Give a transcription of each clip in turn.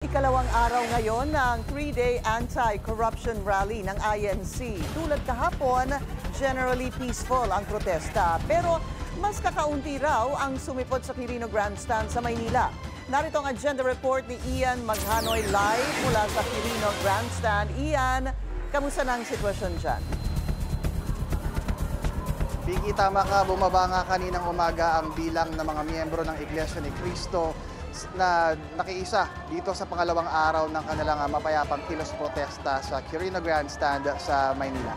Ikalawang araw ngayon ng 3-day anti-corruption rally ng INC. Tulad kahapon, generally peaceful ang protesta. Pero mas kakaunti raw ang sumipot sa Quirino Grandstand sa Maynila. Narito ang agenda report ni Ian Maghanoy live mula sa Quirino Grandstand. Ian, kamusta na ang sitwasyon dyan? Vicky, tama ka. Bumaba nga kaninang umaga ang bilang ng mga miyembro ng Iglesia ni Cristo na nakiisa dito sa pangalawang araw ng kanilang mapayapang kilos protesta sa Quirino Grandstand sa Maynila.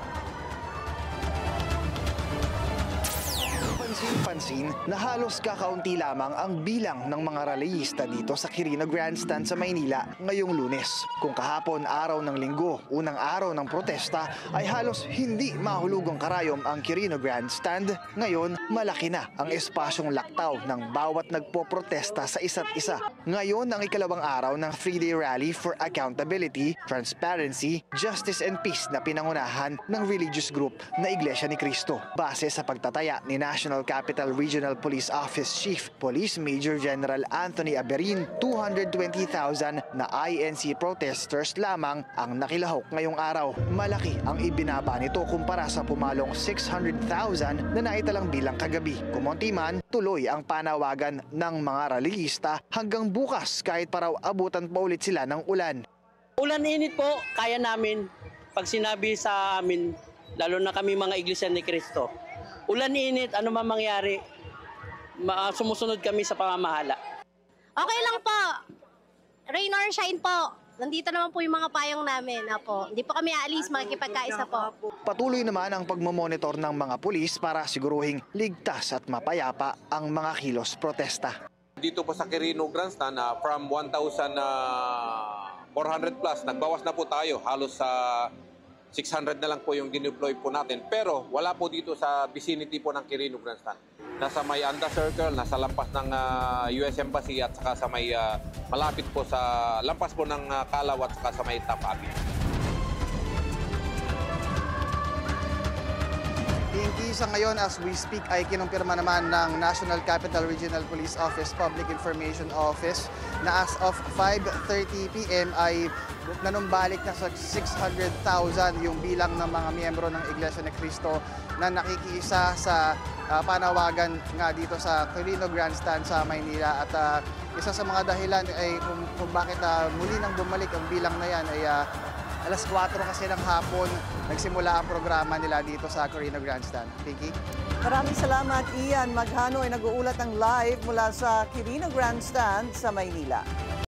Pansin na halos kakaunti lamang ang bilang ng mga rallyista dito sa Quirino Grandstand sa Maynila ngayong Lunes. Kung kahapon araw ng Linggo, unang araw ng protesta, ay halos hindi mahulugang karayom ang Quirino Grandstand, ngayon malaki na ang espasyong laktaw ng bawat nagpoprotesta sa isa't isa. Ngayon ang ikalawang araw ng 3-day rally for accountability, transparency, justice and peace na pinangunahan ng religious group na Iglesia ni Cristo. Base sa pagtataya ni National Capital Regional Police Office Chief Police Major General Anthony Aberin, 220,000 na INC protesters lamang ang nakilahok ngayong araw. Malaki ang ibinaba nito kumpara sa pumalong 600,000 na naitalang bilang kagabi. Kumonti man, tuloy ang panawagan ng mga rallyista hanggang bukas kahit paraw abutan pa ulit sila ng ulan. Ulan init po, kaya namin. Pag sinabi sa amin, lalo na kami mga Iglesia ni Cristo, ulan init, ano man mangyari, sumusunod kami sa pamamahala. Okay lang po. Rain or shine po. Nandito naman po yung mga payong namin. Apo. Hindi po kami aalis, makikipagkaisa po. Patuloy naman ang pagmamonitor ng mga pulis para siguruhing ligtas at mapayapa ang mga kilos protesta. Dito po sa Quirino Grandstand, from 1,400 plus, nagbawas na po tayo. Halos sa 600 na lang po yung dineploy po natin. Pero wala po dito sa vicinity po ng Quirino Grandstand. Nasa may Anda Circle, nasa lampas ng US Embassy at saka sa may malapit po sa lampas po ng Calaw at saka sa may Top Avenue. Pinky, sa ngayon as we speak ay kinumpirma naman ng National Capital Regional Police Office Public Information Office na as of 5:30 PM ay nanumbalik na sa 600,000 yung bilang ng mga miyembro ng Iglesia ni Cristo na nakikiisa sa panawagan nga dito sa Quirino Grandstand sa Maynila. At isa sa mga dahilan ay kung bakit muli nang bumalik ang bilang na yan ay alas 4 kasi ng hapon nagsimula ang programa nila dito sa Quirino Grandstand. Vicky? Maraming salamat, Ian Maghanoy. Nag-uulat ng live mula sa Quirino Grandstand sa Maynila.